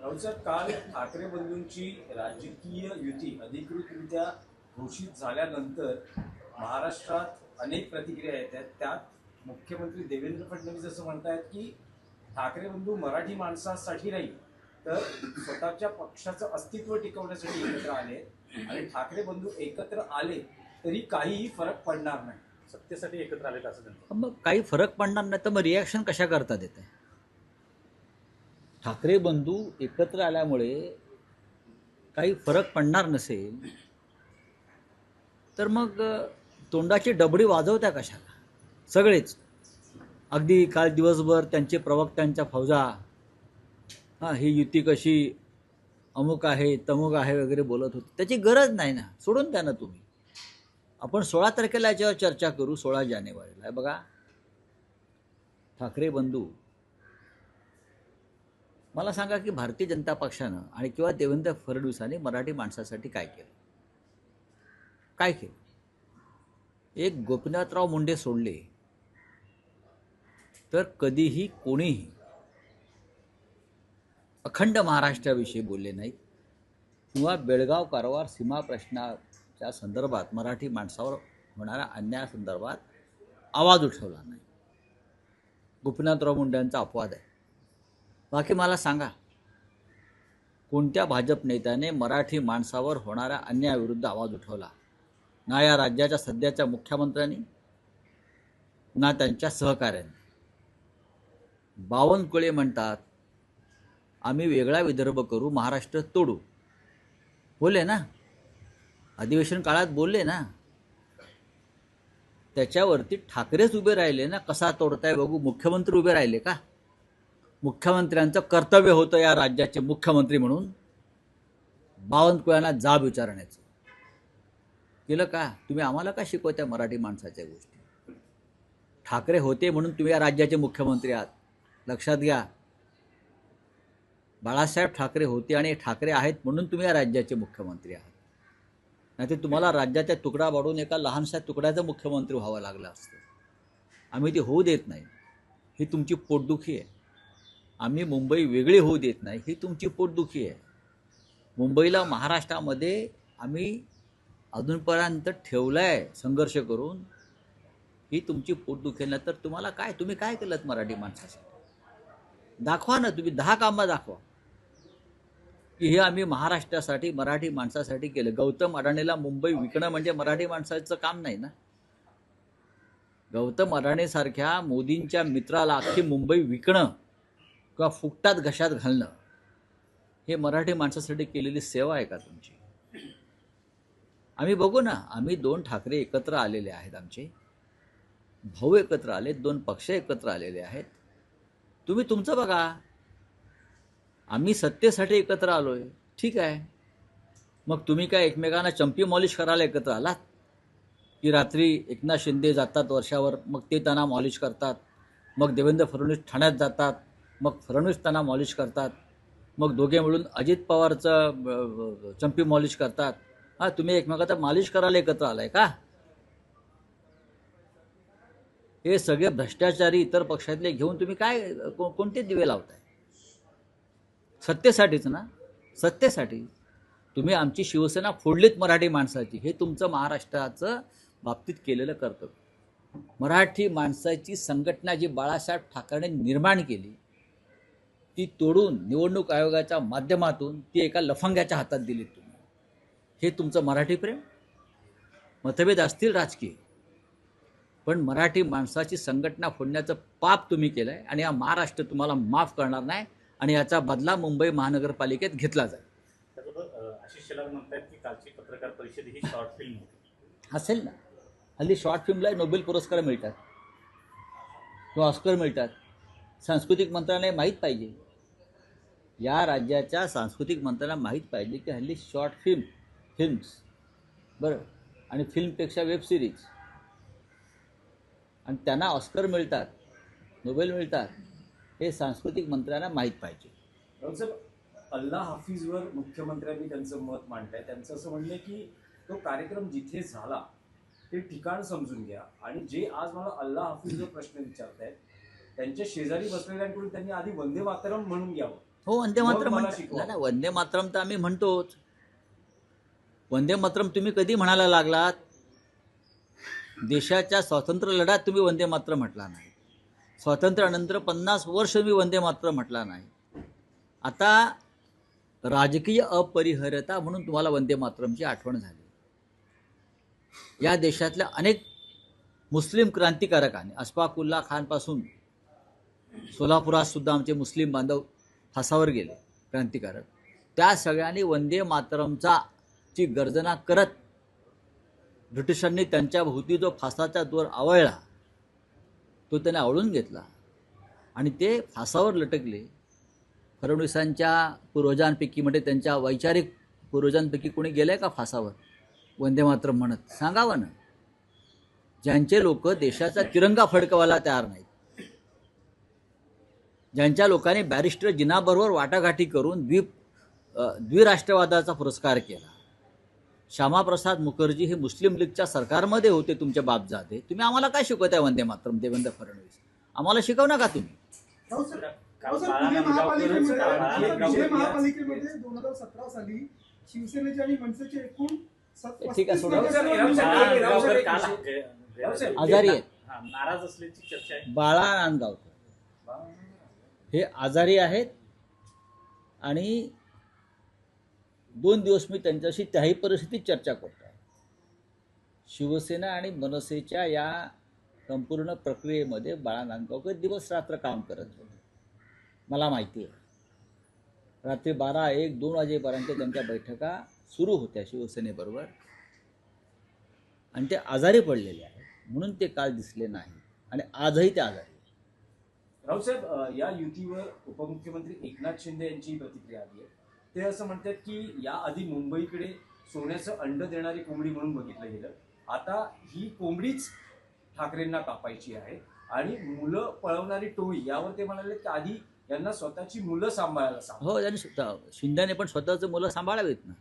राऊत काल ठाकरे बंधूंची राजकीय युती अधिकृतरित्या घोषित झाल्यानंतर महाराष्ट्रात अनेक प्रतिक्रिया येत आहेत. त्यात मुख्यमंत्री देवेंद्र फडणवीस असं म्हणतायत की ठाकरे बंधू मराठी माणसासाठी नाही तर स्वतःच्या पक्षाचं अस्तित्व टिकवण्यासाठी एकत्र आले आणि ठाकरे बंधू एकत्र आले तरी काहीही फरक पडणार नाही, सत्तेसाठी एकत्र आले असं त्यांचं. मग काही फरक पडणार नाही तर मग रिॲक्शन कशा करतात येते? ठाकरे बंधू एकत्र आल्यामुळे काही फरक पडणार नसेल तर मग तोंडाची डबडी वाजवत्या कशाला सगळेच? अगदी काल दिवसभर त्यांचे प्रवक्त्यांच्या फौजा ही युती कशी अमुक आहे तमुक आहे वगैरे बोलत होते. त्याची गरज नाही ना, सोडून द्या ना तुम्ही. आपण 16 तारखेला याच्यावर चर्चा करू. 16 जानेवारीला बघा, ठाकरे बंधू मला सांगा की भारतीय जनता पक्षानं आणि किंवा देवेंद्र फडणवीसांनी मराठी माणसासाठी काय केलं? काय केलं? एक गोपीनाथराव मुंडे सोडले तर कधीही कोणीही अखंड महाराष्ट्राविषयी बोलले नाहीत किंवा बेळगाव कारवार सीमा प्रश्नाच्या संदर्भात मराठी माणसावर होणाऱ्या अन्यायासंदर्भात आवाज उठवला नाही. गोपीनाथराव मुंडेंचा अपवाद आहे. बाकी मला सांगा, कोणत्या भाजप नेत्याने मराठी माणसावर होणाऱ्या अन्यायाविरुद्ध आवाज उठवला? ना या राज्याच्या सध्याच्या मुख्यमंत्र्यांनी ना त्यांच्या सहकाऱ्यांनी. बावनकुळे म्हणतात आम्ही वेगळा विदर्भ करू, महाराष्ट्र तोडू. बोलले ना, अधिवेशन काळात बोलले ना. त्याच्यावरती ठाकरेच उभे राहिले ना. कसा तोडताय बघू. मुख्यमंत्री उभे राहिले का? मुख्यमंत्र्यांचं कर्तव्य होतं या राज्याचे मुख्यमंत्री म्हणून बावनकुळ्यांना जाब विचारण्याचं. केलं का? तुम्ही आम्हाला का शिकवत्या मराठी माणसाच्या गोष्टी? ठाकरे होते म्हणून तुम्ही या राज्याचे मुख्यमंत्री आहात, लक्षात घ्या. बाळासाहेब ठाकरे होते आणि ठाकरे आहेत म्हणून तुम्ही या राज्याचे मुख्यमंत्री आहात. नाहीतर तुम्हाला राज्याचा तुकडा वाढून एका लहानशा तुकड्याचा मुख्यमंत्री व्हावं लागलं असतं. आम्ही ते होऊ देत नाही. ही तुमची पोटदुखी आहे. आम्ही मुंबई वेगळी होऊ देत नाही, ही तुमची पोटदुखी आहे. मुंबईला महाराष्ट्रामध्ये आम्ही अजूनपर्यंत ठेवलं आहे संघर्ष करून, ही तुमची पोटदुखी आहे. तर तुम्हाला काय, तुम्ही काय केलं मराठी माणसासाठी? दाखवा ना, तुम्ही 10 कामं दाखवा की हे आम्ही महाराष्ट्रासाठी मराठी माणसासाठी केलं. गौतम अडाणीला मुंबई विकणं म्हणजे मराठी माणसाचं काम नाही ना. गौतम अडाणीसारख्या मोदींच्या मित्राला अख्खी मुंबई विकणं किंवा फुकटात घशात घालणं हे मराठी माणसासाठी केलेली सेवा आहे का तुमची? आम्ही बघू ना, आम्ही 2 ठाकरे एकत्र आलेले आहेत, आमचे भाऊ एकत्र आले, 2 पक्ष एकत्र आलेले आहेत. तुम्ही तुमचं बघा. आम्ही सत्तेसाठी एकत्र आलोय, ठीक आहे. मग तुम्ही काय एकमेकांना चंपी मॉलिश करायला एकत्र आलात की रात्री एकनाथ शिंदे जातात वर्षावर, मग ते त्यांना मॉलिश करतात. मग देवेंद्र फडणवीस ठाण्यात जातात, मग फडणवीस त्यांना मॉलिश करतात. मग दोघे मिळून अजित पवारचं चंपी मॉलिश करतात. तुम्ही एकमेकांचा मालिश करायला एकत्र आलाय का? हे सगळे भ्रष्टाचारी इतर पक्षातले घेऊन तुम्ही काय कोणते दिवे लावताय? सत्तेसाठीच ना, सत्तेसाठी. तुम्ही आमची शिवसेना फोडलीत मराठी माणसाची. हे तुमचं महाराष्ट्राचं बाबतीत केलेलं कर्तव्य. मराठी माणसाची संघटना जी बाळासाहेब ठाकरेंनी निर्माण केली ती तोडून निवडणूक आयोगाच्या माध्यमातून ती एका लफंग्याच्या हातात दिली तुम्ही. हे तुमचं मराठी प्रेम? मतभेद असतील राजकीय, पण मराठी माणसाची संघटना फोडण्याचं पाप तुम्ही केलं आहे आणि हा महाराष्ट्र तुम्हाला माफ करणार नाही आणि याचा बदला मुंबई महानगरपालिकेत घेतला जाईल. आशिष शेलार म्हणतात की कालची पत्रकार परिषद ही शॉर्ट फिल्म असेल ना. हल्ली शॉर्ट फिल्मला नोबेल पुरस्कार मिळतात किंवा ऑस्कर मिळतात. सांस्कृतिक मंत्रालयाला माहीत पाहिजे, या राज्याच्या सांस्कृतिक मंत्र्याला माहीत पाहिजे की हल्ली शॉर्ट फिल्म्स बरं आणि फिल्मपेक्षा वेब सिरीज आणि त्यांना ऑस्कर मिळतात, नोबेल मिळतात, हे सांस्कृतिक मंत्र्यांना माहीत पाहिजे. अल्ला हाफिजवर मुख्यमंत्र्यांनी त्यांचं मत मांडलंय. त्यांचं असं म्हणणं की तो कार्यक्रम जिथे झाला ते ठिकाण समजून घ्या आणि जे आज मला अल्ला हाफिजवर प्रश्न विचारतायत त्यांच्या शेजारी बसलेल्यांकडून त्यांनी आधी वंदे मातरम म्हणून घ्यावं. हो, वंदे मग मातरम मला म्हणतात. शिकवा. नाही नाही, वंदे मातरम तर आम्ही म्हणतोच. वंदे मातरम तुम्ही कधी म्हणायला लागलात? देशाच्या स्वातंत्र्य लढ्यात तुम्ही वंदे मातरम म्हटला नाही. स्वातंत्र्यानंतर 50 वर्ष मी वंदे मातरम म्हटला नाही. आता राजकीय अपरिहार्यता म्हणून तुम्हाला वंदे मातरमची आठवण झाली. या देशातल्या अनेक मुस्लिम क्रांतिकारकांनी, अशफाकुल्ला खानपासून सोलापुरात सुद्धा आमचे मुस्लिम बांधव फासावर गेले क्रांतिकारक, त्या सगळ्यांनी वंदे मातरमचा ची गर्जना करत ब्रिटिशांनी त्यांच्या भोवती जो फासाचा दोर आवळला तो त्याने आवळून घेतला आणि ते फासावर लटकले. फडणवीसांच्या पूर्वजांपैकी म्हणजे त्यांच्या वैचारिक पूर्वजांपैकी कोणी गेलंय का फासावर वंदे मातरम म्हणत? सांगावं ना. ज्यांचे लोक देशाचा तिरंगा फडकवायला तयार नाहीत, ज्यांच्या लोकांनी बॅरिस्टर जिनाबरोबर वाटाघाटी करून द्विराष्ट्रवादाचा पुरस्कार केला. श्यामाप्रसाद मुखर्जी हे मुस्लिम लीगच्या सरकारमध्ये होते तुमचे बापजादे. तुम्ही आम्हाला काय शिकवताय वंदे मातरम? देवेंद्र फडणवीस, आम्हाला शिकव नका तुम्ही. पुणे महापालिकेमध्ये 2017 साली शिवसेनेचे आणि मनसेचे एकूण ठीक आहे, सोडा. रावसाहेब, आजारी आहेत. नाराज असल्याची चर्चा आहे. बाळा नांदगावकर हे आजारी आहेत आणि 2 दिवस मी त्यांच्याशी त्याही परिस्थितीत चर्चा करतो आहे. शिवसेना आणि मनसेच्या या संपूर्ण प्रक्रियेमध्ये बाळा नांदगावकर दिवस रात्र काम करत होते. मला माहिती आहे. रात्री 12, 1, 2 वाजेपर्यंत त्यांच्या बैठका सुरू होत्या शिवसेनेबरोबर आणि ते आजारी पडलेले आहेत म्हणून ते काल दिसले नाही आणि आजही ते आजारी. रावसाहेब, या युतीवर उपमुख्यमंत्री एकनाथ शिंदे यांची प्रतिक्रिया आली आहे. ते असं म्हणतात की याआधी मुंबईकडे सोन्याचं अंड देणारी कोंबडी म्हणून बघितलं गेलं, आता ही कोंबडीच ठाकरेंना कापायची आहे आणि मुलं पळवणारी टोळी यावर ते म्हणाले की आधी यांना स्वतःची मुलं सांभाळायला सांगा. हो, त्यांनी शिंदेने पण स्वतःचं मुलं सांभाळावीत ना.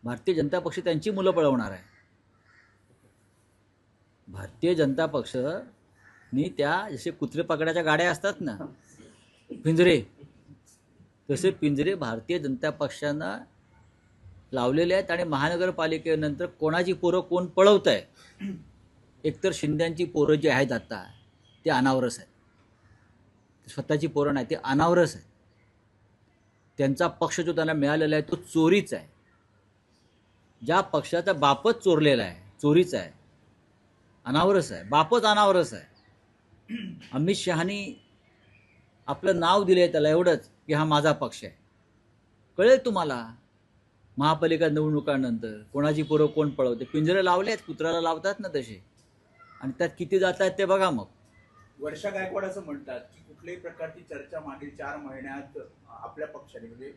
भारतीय जनता पक्ष त्यांची मुलं पळवणार आहे. भारतीय जनता पक्षनी त्या जसे कुत्रे पकडाच्या गाड्या असतात ना, पिंजरे, तसे पिंजरे भारतीय जनता पक्षानं लावलेले आहेत आणि महानगरपालिकेनंतर कोणाची पोरं कोण पळवत आहे, एकतर शिंद्यांची पोरं जी आहेत आता ते अनावरस आहेत. स्वतःची पोरं नाही, ते अनावरस आहे. त्यांचा पक्ष जो त्यांना मिळालेला आहे तो चोरीच आहे. ज्या पक्षाचा बापच चोरलेला आहे, चोरीचा आहे, अनावरस आहे, बापच अनावरस आहे. अमित शहानी आपलं नाव दिले त्याला एवढंच की हा माझा पक्ष आहे. कळेल तुम्हाला महापालिका निवडणुकांनंतर कोणाची पोरं कोण पळवते. पिंजरे लावले आहेत, कुत्र्याला लावतात ना तसे, आणि त्यात किती जात आहेत ते बघा. मग वर्षा गायकवाड असं म्हणतात की कुठल्याही प्रकारची चर्चा मागील 4 महिन्यात आपल्या पक्षाने म्हणजे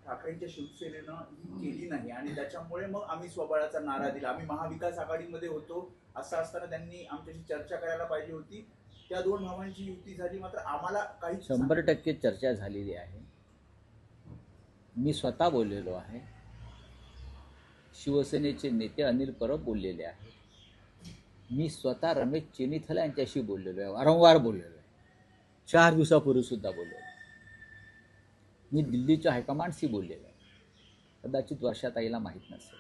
ठाकरेंच्या शिवसेनेनं ही केली नाही आणि त्याच्यामुळे मग आम्ही स्वबळाचा नारा दिला. आम्ही महाविकास आघाडीमध्ये होतो असं असताना त्यांनी आमच्याशी चर्चा करायला पाहिजे होती. त्या 2 भावांची युती झाली, मात्र आम्हाला काही 100% चर्चा झालेली आहे. मी स्वतः बोललेलो आहे. शिवसेनेचे नेते अनिल परब बोललेले आहेत. मी स्वतः रमेश चेनिथल यांच्याशी बोललेलो आहे, वारंवार बोललेलो आहे. 4 दिवसापूर्वी सुद्धा बोललेलो आहे. मी दिल्लीच्या हायकमांडशी बोललेलो आहे. कदाचित वर्षाताईला माहीत नसेल.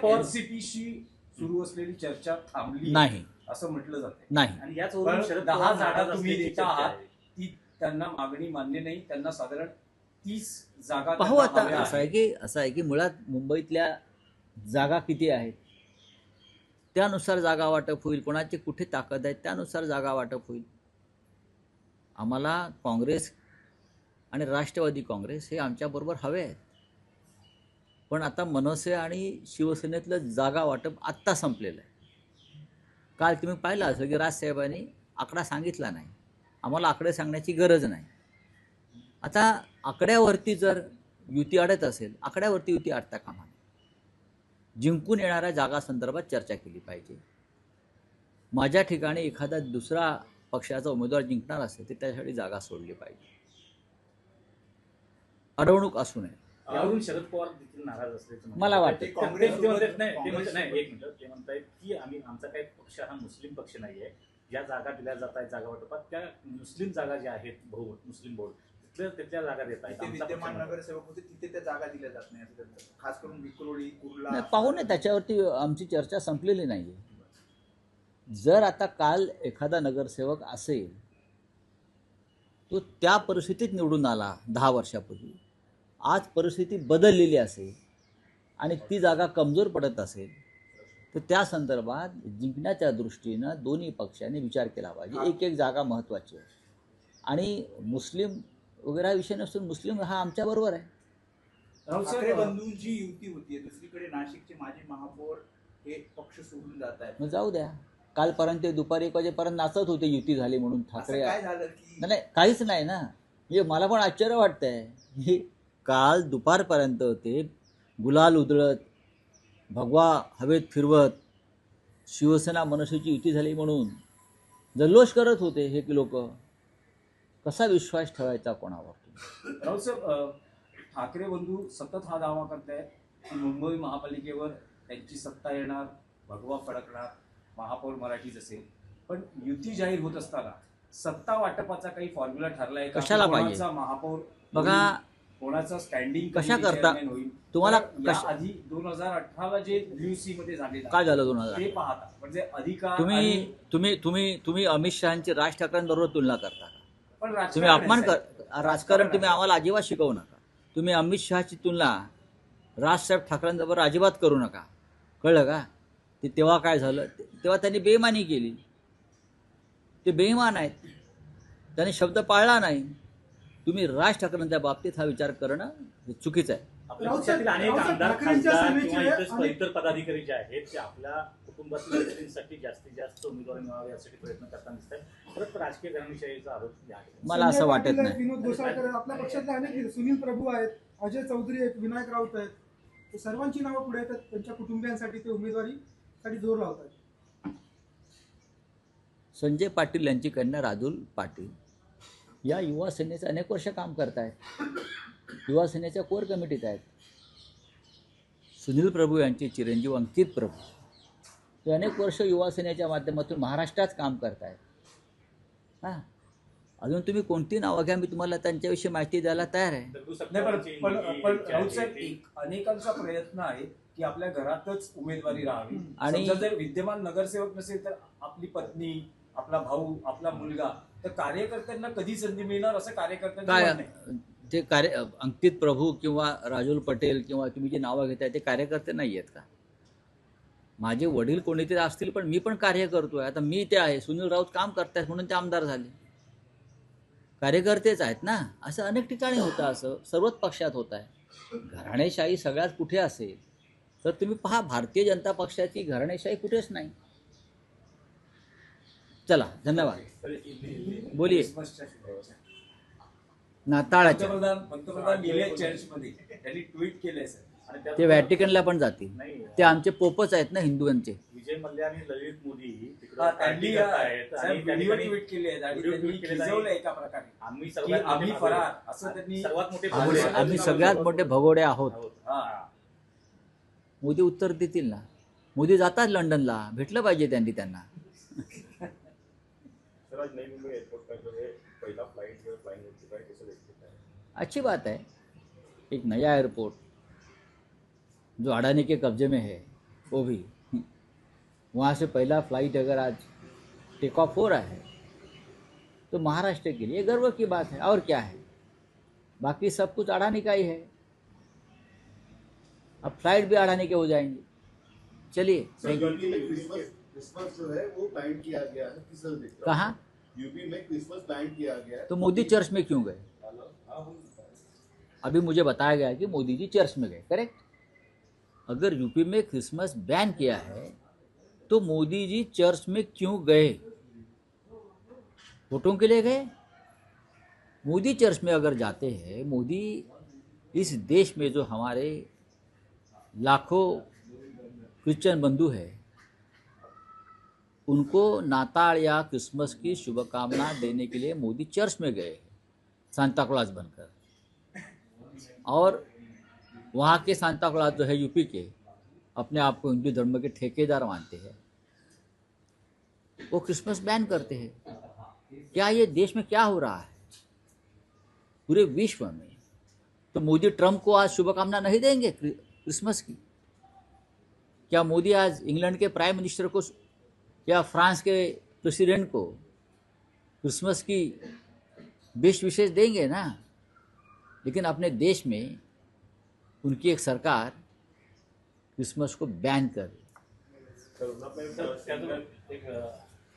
एनसीपीशी सुरू असलेली चर्चा थांबली नाही असं म्हटलं जाते नाही. आणि याचवरून शरद 10 पवार जागा नाराज तुम्ही असल्याची देता चर्चा आहात, आहे. ती त्यांना मागणी मान्य नाही. त्यांना साधारण 30 जागा पाहू. त्यांना आता हव्या असं आहे की मुळात मुंबईतल्या जागा किती आहेत त्यानुसार जागा वाटप होईल. कोणाची कुठे ताकद आहे त्यानुसार जागा वाटप होईल. आम्हाला काँग्रेस आणि राष्ट्रवादी काँग्रेस हे आमच्याबरोबर हवे आहेत. पण आता मनसे आणि शिवसेनेतलं जागा वाटप आत्ता संपलेलं आहे. काल तुम्ही पाहिलं असेल की राजसाहेबांनी आकडा सांगितला नाही. आम्हाला आकडे सांगण्याची गरज नाही. आता आकड्यावरती जर युती अडत असेल, आकड्यावरती युती अडता कामा नये. जिंकून येणाऱ्या जागासंदर्भात चर्चा केली पाहिजे. माझ्या ठिकाणी एखादा दुसरा पक्षाचा उमेदवार जिंकणार असेल तर त्यासाठी जागा सोडली पाहिजे. अडवणूक असू नये. यावरून शरद पवार देखील नाराज असल्याचं म्हणतात. मला वाटतं. ते म्हणतात नाही, ते म्हणतात नाही, एक मिनिट, ते म्हणतायत की आमचा काही पक्ष हा मुस्लिम पक्ष नाहीये, ज्या जागा दिल्या जात आहेत जागा वाटपात त्या मुस्लिम जागा ज्या आहेत मुस्लिम बहुल तिथल्या जागा देत आहेत तिथे आमचा विद्यमान पक्ष नगरसेवक होते तिथे त्या जागा दिल्या जात नाही असं त्यांचं. खास करून विक्रोळी कुर्ला नाही, पाहू नये, त्याच्यावरती आमची चर्चा संपलेली नाही आहे. जर आता काल एखादा नगरसेवक असेल तो त्या परिस्थितीत निवडून आला 10 वर्षापूर्वी, आज परिस्थिती बदललेली असेल आणि ती जागा कमजोर पडत असेल तर त्या संदर्भात जिंकण्याच्या दृष्टीनं दोन्ही पक्षांनी विचार केला पाहिजे. एक एक जागा महत्त्वाची आहे आणि मुस्लिम वगैरे हा विषय नसून मुस्लिम हा आमच्याबरोबर आहे. राऊत ठाकरे साहेब, बंधूंची युती होती दुसरीकडे नाशिकचे माजी महापौर हे पक्ष सोडून जात आहेत. मग जाऊ द्या, कालपर्यंत ते दुपारी 1 वाजेपर्यंत नाचत होते युती झाली म्हणून असं ठाकरे. काय झालं की नाही नाही, काहीच नाही ना. म्हणजे मला पण आश्चर्य वाटतंय की काल दुपारपर्यंत होते गुलाल उधळत भगवा हवेत फिरवत शिवसेना मनसेची युती झाली म्हणून जल्लोष करत होते हे लोक. कसा विश्वास ठेवायचा कोणावर? राऊत साहेब, ठाकरे बंधू सतत हा दावा करतायत की मुंबई महापालिकेवर त्यांची सत्ता येणार, भगवा फडकणार, महापौर मराठीच असेल. पण युती जाहीर होत असताना सत्ता वाटपाचा काही फॉर्म्युला ठरलाय का? कशाला पाहिजे? कोणाचा महापौर बघा, होईल, कोणाचा स्टँडिंग कशा करता? तुम्हाला आधी 2018ला जे न्यूसी मध्ये झालेलं काय झालं ते 2000? पाहता म्हणजे अधिकार तुम्ही आणि- तुम्ही तुम्ही तुम्ही अमित शहाची राज ठाकरेंबरोबर तुलना करता का? पण तुम्ही राजकारण अपमान आहे, कर साहेब. राजकारण तुम्ही आहे. आम्हाला अजिबात शिकवू नका. तुम्ही अमित शहाची तुलना राजसाहेब ठाकरेंबरोबर अजिबात करू नका, कळलं का? ते तेव्हा काय झालं, तेव्हा त्यांनी बेईमानी केली. ते बेईमान आहेत, त्यांनी शब्द पाळला नाही. तुम्ही राज ठाकरेंच्या बाबतीत हा विचार करणं हे चुकीचं आहे. आपल्या राऊत पक्षातील साहेब, अनेक राऊत साहेब, आमदार ठाकरेंच्या खासदार सेनेचे किंवा आणि- इतर पदाधिकारी जे आहेत ते आपल्या कुटुंबातील व्यक्तींसाठी जास्तीत जास्त उमेदवारी मिळावे यासाठी प्रयत्न करताना दिसत आहेत. परत राजकीय घराणेशाहीचा आरोप जे आहे मला असं संजय वाटत पाटील आहेत, नाही. विनोद घोसाळकर आहेत, आपल्या पक्षातले अनेक सुनील प्रभू आहेत, अजय चौधरी आहेत, विनायक राऊत आहेत. ते सर्वांची नावं पुढे येतात. त्यांच्या कुटुंबियांसाठी ते उमेदवारीसाठी जोर लावतात. संजय पाटील यांची कन्या राजुल पाटील या युवा सेनेचे अनेक वर्ष काम करत आहेत, युवा सेनेच्या कोर कमिटीत आहेत. सुनील प्रभू यांचे चिरंजीव अंकित प्रभू ते अनेक वर्ष युवा सेनेच्या माध्यमातून महाराष्ट्रात काम करत आहेत. हां, अजून तुम्ही कोणती नावं घ्या, मी तुम्हाला त्यांच्याविषयी माहिती द्यायला तयार आहे. दगडू नाही पण सत्तारांची पण मुलगी पण जी राऊत आहे साहेब, ती- अनेकांचा प्रयत्न आहे की आपल्या घरातच उमेदवारी राहावी. आणि- समजा जर विद्यमान नगरसेवक नसेल तर आपली पत्नी, आपला भाऊ, आपला मुलगा, तर कार्यकर्त्यांना कधी संधी मिळणार असं कार्यकर्त्यांचं काय म्हणणं आहे. ते अंकित प्रभू किंवा राजुल पटेल किंवा तुम्ही जे नावं घेताय ते कार्यकर्ते नाही आहेत का? माझे वडील कोणीतरी असतील, पण मी पण कार्य करतोय. आता मी ते आहे, सुनील राऊत काम करतायत म्हणून ते आमदार झाले, कार्यकर्तेच आहेत ना. असं अनेक ठिकाणी होतं, असं सर्वच पक्षात होत आहे. घराणेशाही सगळ्यात कुठे असेल तर तुम्ही पहा, भारतीय जनता पक्षाची घराणेशाही कुठेच नाही. चला, धन्यवाद. बोलिये. क्रिसमसच्या शुभेच्छा. नाताळाच्या पंतप्रधान गेले चर्चमध्ये, त्यांनी ट्विट केलंय सर. आणि त्यात ते व्हॅटिकनला पण जातील. नाही ते आमचे पोपच आहेत ना हिंदूंचे. विजय मल्ल्या आणि ललित मोदी तिकडे हा, त्यांनी आहेत आणि साहेब त्या व्हिडिओ ठिकाणी ट्विट केले आहेत आणि व्हिडिओ त्यांनी ट्विट केलेला आहे. खिजवलं एका प्रकारे आम्ही की सर्वात आम्ही मोठे फरार भगोडे- असं त्यांनी सर्वात मोठे आम्ही- भगोडे आम्ही सगळ्यात मोठे भगोडे आहोत. हा. मोदी उत्तर देतील ना. मोदी जातात लंडनला, भेटलं पाहिजे त्यांना. सर, आज नई मुंबई एयरपोर्ट का जो है पहला फ्लाइट जो फ्लाइंग हो चुका है, कैसे देखते हैं? अच्छी बात है. एक नया एयरपोर्ट जो अडानी के कब्जे में है वो भी, वहाँ से पहला फ्लाइट अगर आज टेक ऑफ हो रहा है तो महाराष्ट्र के लिए गर्व की बात है. और क्या है, बाकी सब कुछ अडानी का ही है. अब फ्लाइट भी अडानी के हो जाएंगे. चलिए, सर, थैंक यू. यूपी में क्रिसमस जो है वो बैन किया गया है, किस तरह देखते हैं? कहाँ? यूपी में क्रिसमस बैन किया गया है. तो मोदी चर्च में क्यों गए? अभी मुझे बताया गया कि मोदी जी चर्च में गए. करेक्ट. अगर यूपी में क्रिसमस बैन किया है तो मोदी जी चर्च में क्यों गए? वोटों के लिए गए? मोदी चर्च में अगर जाते हैं, मोदी इस देश में जो हमारे लाखों क्रिश्चियन बंधु हैं उनको नाताल या क्रिसमस की शुभकामना देने के लिए मोदी चर्च में गए सांता क्लॉज बनकर. और वहाँ के सांता क्लॉज जो है यूपी के, अपने आप को हिंदू धर्म के ठेकेदार मानते हैं. वो क्रिसमस बैन करते हैं। क्या ये देश में क्या हो रहा है पूरे विश्व में? तो मोदी ट्रम्प को आज शुभकामना नहीं देंगे क्रिसमस की? क्या मोदी आज इंग्लैंड के प्राइम मिनिस्टर को या फ्रांस के प्रेसिडेंट को क्रिसमस की बेस्ट विशेष देंगे ना? लेकिन अपने देश में उनकी एक सरकार क्रिसमस को बैन कर रही है। तर त्याचं एक